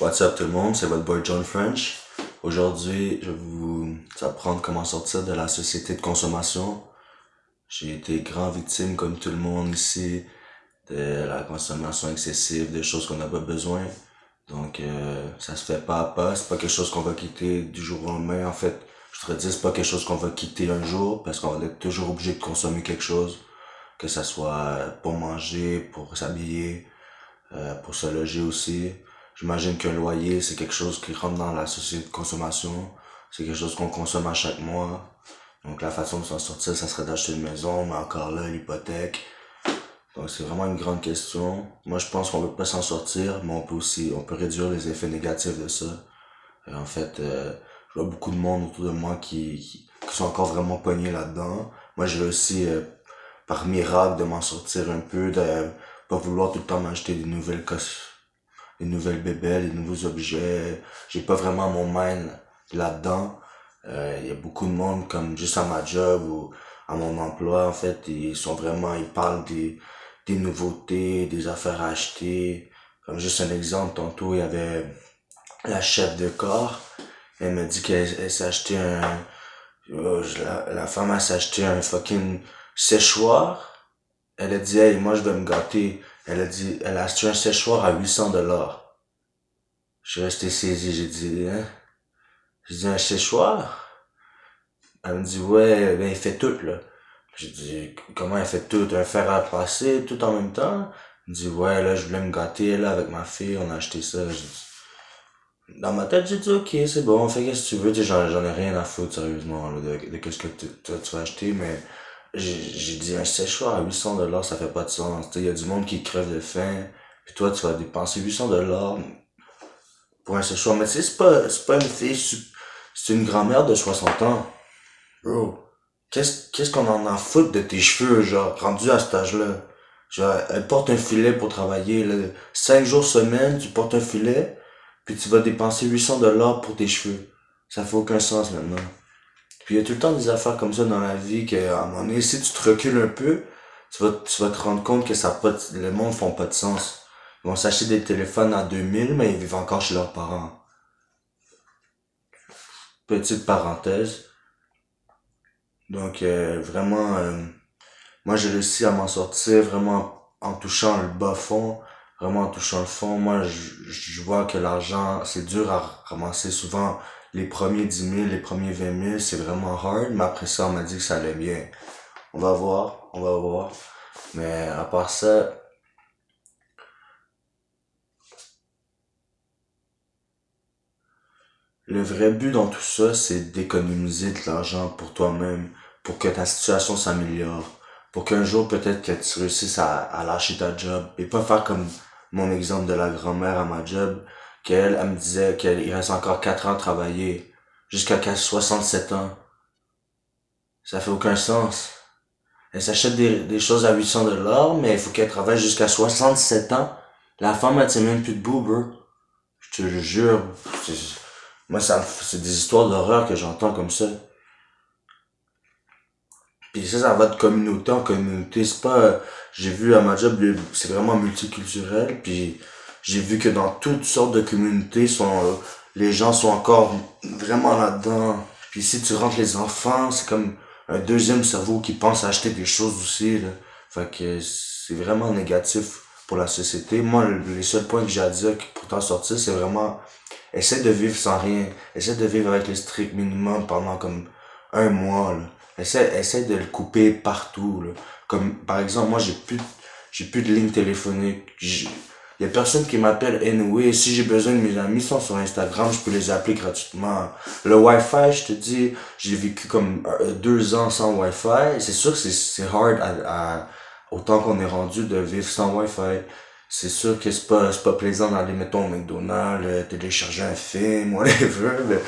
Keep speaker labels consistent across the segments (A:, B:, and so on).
A: What's up tout le monde, c'est votre boy John French. Aujourd'hui, je vais vous apprendre comment sortir de la société de consommation. J'ai été grand victime, comme tout le monde ici, de la consommation excessive, de choses qu'on n'a pas besoin. Donc, ça se fait pas à pas, c'est pas quelque chose qu'on va quitter du jour au lendemain. En fait, je te dis, c'est pas quelque chose qu'on va quitter un jour, parce qu'on va être toujours obligé de consommer quelque chose. Que ça soit pour manger, pour s'habiller, pour se loger aussi. J'imagine qu'un loyer, c'est quelque chose qui rentre dans la société de consommation. C'est quelque chose qu'on consomme à chaque mois. Donc la façon de s'en sortir, ça serait d'acheter une maison, mais encore là, l'hypothèque. Donc c'est vraiment une grande question. Moi, je pense qu'on peut pas s'en sortir, mais on peut réduire les effets négatifs de ça. En fait, je vois beaucoup de monde autour de moi qui sont encore vraiment pognés là-dedans. Moi, j'ai réussi, par miracle, de m'en sortir un peu, de pas vouloir tout le temps m'acheter des nouvelles bébelles, des nouveaux objets. J'ai pas vraiment mon mind là-dedans. Il y a beaucoup de monde, comme juste à ma job ou à mon emploi, en fait, ils parlent des nouveautés, des affaires à acheter. Comme juste un exemple, tantôt, il y avait la chef de corps. Elle m'a dit qu'elle s'est acheté la femme a s'est acheté un fucking séchoir. Elle a dit, hey, moi je vais me gâter. Elle a acheté un séchoir à 800 $. Je suis resté saisi, j'ai dit, hein? J'ai dit, un séchoir? Elle me dit, ouais, ben il fait tout, là. J'ai dit, comment elle fait tout? Un fer à passer, tout en même temps? Elle me dit, ouais, là, je voulais me gâter, là, avec ma fille, on a acheté ça. Dans ma tête, j'ai dit, ok, c'est bon, fais qu'est-ce que tu veux, tu sais, j'en ai rien à foutre, sérieusement, là, de qu'est-ce que tu vas acheter, mais j'ai dit, un séchoir à 800 $, ça fait pas de sens. Tu sais, y a du monde qui crève de faim, puis toi, tu vas dépenser 800 $ pour un séchoir. Mais tu sais, c'est pas une fille, c'est une grand-mère de 60 ans. Bro, qu'est-ce qu'on en a à foutre de tes cheveux, genre, rendu à cet âge-là? Genre, elle porte un filet pour travailler, là. 5 jours semaine, tu portes un filet, puis tu vas dépenser 800 $ pour tes cheveux. Ça fait aucun sens maintenant. Puis il y a tout le temps des affaires comme ça dans la vie qu'à un moment donné, si tu te recules un peu, tu vas te rendre compte que le monde font pas de sens. Ils vont s'acheter des téléphones à 2000, mais ils vivent encore chez leurs parents. Petite parenthèse. Donc, vraiment, moi j'ai réussi à m'en sortir vraiment en touchant le bas fond, vraiment en touchant le fond. Moi, je vois que l'argent, c'est dur à ramasser souvent. Les premiers 10 000, les premiers 20 000, c'est vraiment hard, mais après ça, on m'a dit que ça allait bien. On va voir, on va voir. Mais à part ça, le vrai but dans tout ça, c'est d'économiser de l'argent pour toi-même, pour que ta situation s'améliore, pour qu'un jour peut-être que tu réussisses à lâcher ta job et pas faire comme mon exemple de la grand-mère à ma job, elle me disait qu'il reste encore 4 ans à travailler, jusqu'à 67 ans. Ça fait aucun sens. Elle s'achète des choses à 800 $, mais il faut qu'elle travaille jusqu'à 67 ans. La femme, elle tient même plus debout, bro. Je te le jure. C'est- Moi, c'est des histoires d'horreur que j'entends comme ça. Puis ça va de communauté en communauté. C'est pas, j'ai vu à ma job, c'est vraiment multiculturel. Puis j'ai vu que dans toutes sortes de communautés, les gens sont encore vraiment là-dedans. Puis si tu rentres les enfants, c'est comme un deuxième cerveau qui pense à acheter des choses aussi, là. Fait que c'est vraiment négatif pour la société. Moi, les seuls points que j'ai à dire pour t'en sortir, c'est vraiment essaie de vivre sans rien. Essaie de vivre avec le strict minimum pendant comme un mois, là. Essaie de le couper partout, là. Comme, par exemple, moi, j'ai plus de ligne téléphonique. Y a personne qui m'appelle anyway. Si j'ai besoin de mes amis, ils sont sur Instagram, je peux les appeler gratuitement. Le Wi-Fi, je te dis, j'ai vécu comme 2 ans sans Wi-Fi. C'est sûr que c'est hard autant qu'on est rendu de vivre sans Wi-Fi. C'est sûr que c'est pas plaisant d'aller, mettons, au McDonald's, télécharger un film, whatever, mais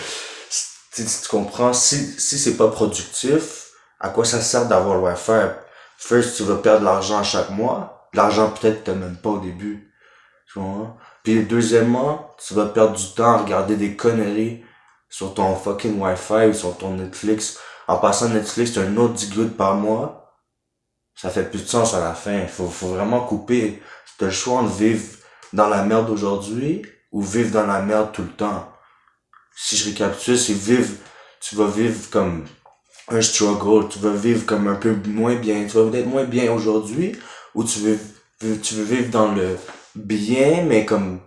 A: tu comprends, si c'est pas productif, à quoi ça sert d'avoir le Wi-Fi? First, tu vas perdre de l'argent à chaque mois. De l'argent peut-être que t'as même pas au début. Tu vois? Puis deuxièmement, tu vas perdre du temps à regarder des conneries sur ton fucking Wi-Fi ou sur ton Netflix. En passant, Netflix, c'est un autre 10 gouttes par mois. Ça fait plus de sens à la fin. Faut vraiment couper. T'as le choix de vivre dans la merde aujourd'hui ou vivre dans la merde tout le temps. Si je récapitule, c'est tu vas vivre comme un struggle, tu vas vivre comme un peu moins bien, tu vas être moins bien aujourd'hui, ou tu veux vivre dans le bien, mais comme,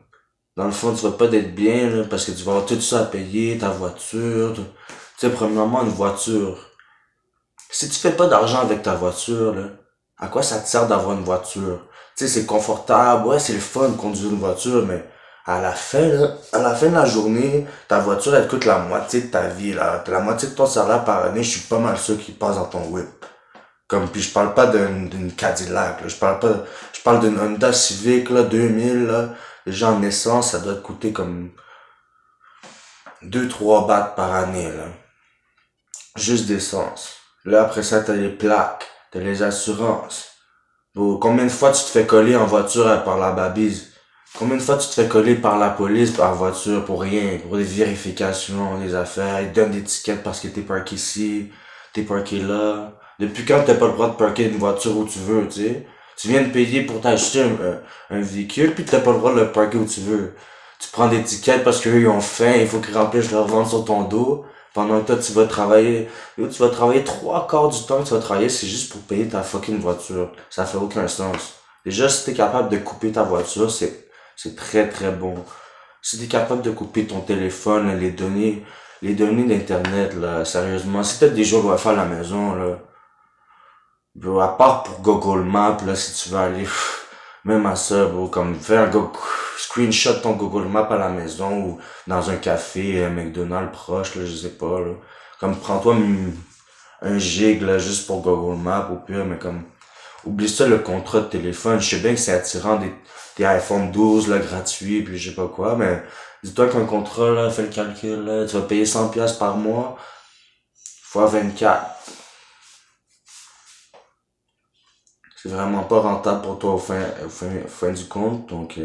A: dans le fond, tu vas pas être bien, là, parce que tu vas avoir tout ça à payer, ta voiture, tu sais, premièrement, une voiture. Si tu fais pas d'argent avec ta voiture, là, à quoi ça te sert d'avoir une voiture? Tu sais, c'est confortable, ouais, c'est le fun de conduire une voiture, mais à la fin, là, à la fin de la journée, ta voiture, elle te coûte la moitié de ta vie, là. La moitié de ton salaire par année, je suis pas mal sûr qu'il passe dans ton whip. Comme, puis je parle pas d'une Cadillac, là. Je parle d'une Honda Civic, là, 2000, là. Déjà en essence, ça doit te coûter comme 2 3 bahts par année, là. Juste d'essence. Là, après ça, t'as les plaques, t'as les assurances. Bon, combien de fois tu te fais coller en voiture par la babise? Combien de fois tu te fais coller par la police par voiture pour rien, pour des vérifications, des affaires, ils te donnent des tickets parce que t'es parké ici, t'es parké là. Depuis quand t'as pas le droit de parker une voiture où tu veux, tu sais? Tu viens de payer pour t'acheter un véhicule, puis t'as pas le droit de le parker où tu veux. Tu prends des tickets parce qu'eux ils ont faim, il faut qu'ils remplissent leur ventre sur ton dos. Pendant que toi tu vas travailler, yo, tu vas travailler 3 quarts du temps que tu vas travailler, c'est juste pour payer ta fucking voiture. Ça fait aucun sens. Déjà, si t'es capable de couper ta voiture, c'est très très bon. Si t'es capable de couper ton téléphone, les données d'internet, là, sérieusement, si t'as déjà le Wi-Fi à la maison, là, bro, à part pour Google Maps, là, si tu veux aller, même à ça, bro, comme faire screenshot ton Google Maps à la maison ou dans un café, un McDonald's proche, là, je sais pas, là. Comme, prends-toi un gig, là, juste pour Google Maps, au pire, mais comme, oublie ça, le contrat de téléphone. Je sais bien que c'est attirant des iPhone 12, là, gratuits, puis je sais pas quoi, mais dis-toi qu'un contrat, là, fais le calcul, là, tu vas payer 100$ par mois, fois 24. C'est vraiment pas rentable pour toi au fin du compte. Donc,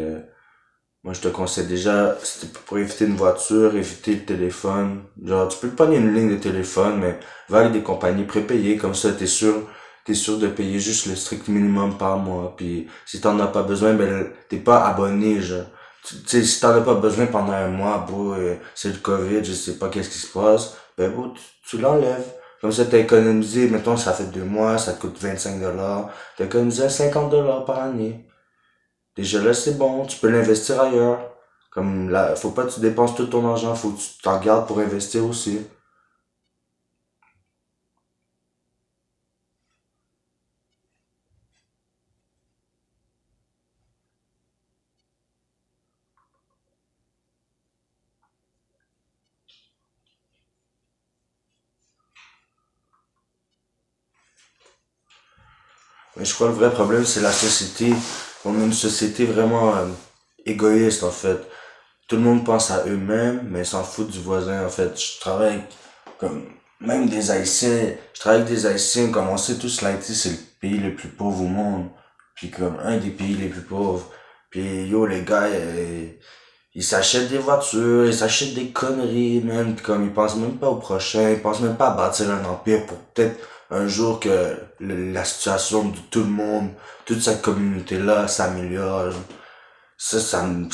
A: moi, je te conseille déjà, c'était pour éviter une voiture, éviter le téléphone. Genre, tu peux pas pogner une ligne de téléphone, mais va avec des compagnies prépayées. Comme ça, t'es sûr de payer juste le strict minimum par mois. Puis, si t'en as pas besoin, ben, t'es pas abonné, genre. Tu sais, si t'en as pas besoin pendant un mois, bro, c'est le COVID, je sais pas qu'est-ce qui se passe, ben, bro, tu l'enlèves. Comme ça, t'as économisé, mettons, ça fait 2 mois, ça te coûte 25$. T'as économisé 50$ par année. Déjà là, c'est bon, tu peux l'investir ailleurs. Comme là, faut pas que tu dépenses tout ton argent, faut que tu t'en gardes pour investir aussi. Mais je crois que le vrai problème, c'est la société. On est une société vraiment égoïste, en fait. Tout le monde pense à eux-mêmes, mais s'en fout du voisin, en fait. Je travaille avec, comme, même des Haïtiens. Je travaille avec des Haïtiens, comme on sait tous, l'Haïti, c'est le pays le plus pauvre au monde. Puis comme un des pays les plus pauvres. Puis yo, les gars, ils s'achètent des voitures, ils s'achètent des conneries, man. Pis comme ils pensent même pas au prochain, ils pensent même pas à bâtir un empire pour peut-être un jour que la situation de tout le monde, toute cette communauté-là s'améliore. Ça me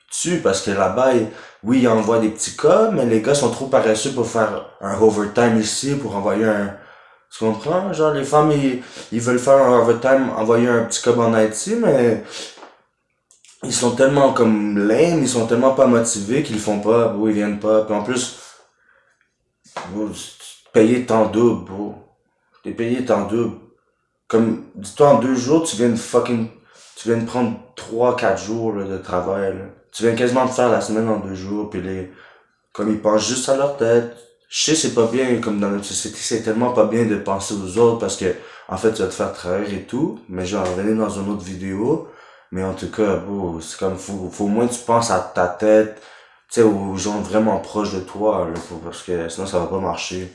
A: tue parce que là-bas, oui, ils envoient des petits cas, mais les gars sont trop paresseux pour faire un overtime ici, pour envoyer un... Tu comprends? Genre, les femmes, ils veulent faire un overtime, envoyer un petit cob en Haïti, mais ils sont tellement comme lame, ils sont tellement pas motivés qu'ils le font pas, bro, ils viennent pas. Puis en plus, bro, payer tant double, bro. T'es payé tant double. Comme, dis-toi, en 2 jours, tu viens de prendre 3 4 jours, là, de travail, là. Tu viens quasiment de faire la semaine en 2 jours, puis comme ils pensent juste à leur tête. Je sais, c'est pas bien, comme dans notre société, c'est tellement pas bien de penser aux autres parce que, en fait, tu vas te faire travailler et tout, mais je vais en revenir dans une autre vidéo. Mais en tout cas, bro, c'est comme, faut au moins que tu penses à ta tête, tu sais, aux gens vraiment proches de toi, là, parce que sinon ça va pas marcher.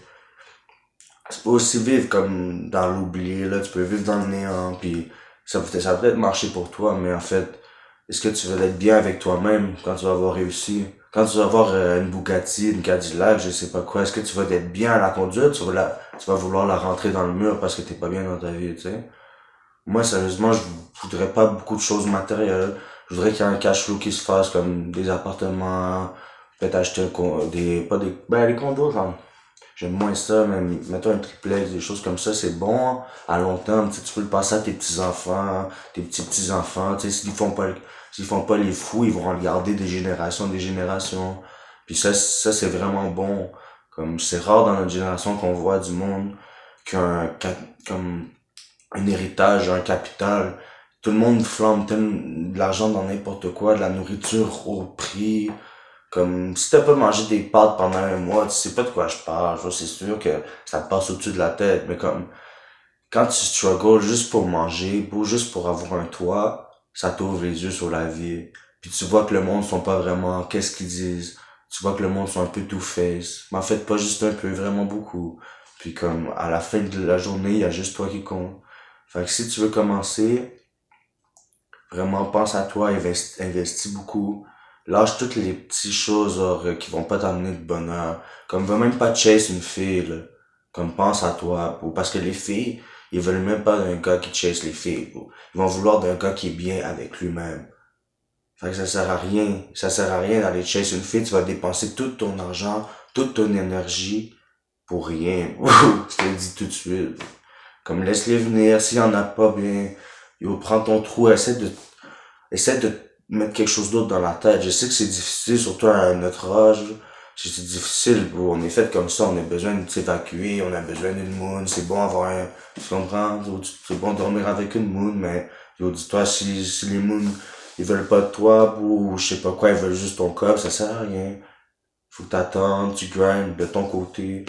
A: Tu peux aussi vivre comme dans l'oubli, là, tu peux vivre dans le néant, puis ça va peut-être marcher pour toi, mais en fait, est-ce que tu vas être bien avec toi-même quand tu vas avoir réussi? Quand tu vas avoir une Bugatti, une Cadillac, je sais pas quoi, est-ce que tu vas être bien à la conduite? Tu vas vouloir la rentrer dans le mur parce que t'es pas bien dans ta vie, tu sais? Moi, sérieusement, je voudrais pas beaucoup de choses matérielles. Je voudrais qu'il y ait un cash flow qui se fasse comme des appartements, peut-être acheter pas des, ben les condos, genre, j'aime moins ça, mais mettons un triplex, des choses comme ça, c'est bon à long terme. Tu sais, tu peux le passer à tes petits-enfants, tes petits-petits-enfants. Tu sais, s'ils font pas les fous, ils vont regarder des générations, des générations. Puis ça c'est vraiment bon. Comme c'est rare dans notre génération qu'on voit du monde comme un héritage, un capital. Tout le monde flambe de l'argent dans n'importe quoi, de la nourriture au prix. Comme, si t'as pas mangé des pâtes pendant un mois, tu sais pas de quoi je parle. C'est sûr que ça te passe au-dessus de la tête, mais comme, quand tu struggles juste pour manger, ou juste pour avoir un toit, ça t'ouvre les yeux sur la vie. Puis tu vois que le monde sont pas vraiment, qu'est-ce qu'ils disent. Tu vois que le monde sont un peu two-face. Mais en fait, pas juste un peu, vraiment beaucoup. Puis comme, à la fin de la journée, il y a juste toi qui compte. Fait que si tu veux commencer, vraiment, pense à toi, investis beaucoup. Lâche toutes les petites choses genre, qui vont pas t'amener de bonheur. Comme, va même pas chase une fille, là. Comme, pense à toi. Parce que les filles, ils veulent même pas d'un gars qui chase les filles, bro. Ils vont vouloir d'un gars qui est bien avec lui-même. Fait que ça sert à rien. Ça sert à rien d'aller chase une fille. Tu vas dépenser tout ton argent, toute ton énergie pour rien. Je te le dis tout de suite. Comme, laisse-les venir. S'il y en a pas bien, yo, prends ton trou, essaie de mettre quelque chose d'autre dans la tête. Je sais que c'est difficile, surtout à notre âge. C'est difficile, bro. On est fait comme ça, on a besoin de s'évacuer, on a besoin d'une moon. C'est bon avoir un, tu comprends? C'est bon dormir avec une moon, mais, yo, dis-toi, si les moons, ils veulent pas de toi, ou je sais pas quoi, ils veulent juste ton corps, ça sert à rien. Faut que t'attendes, tu grindes de ton côté.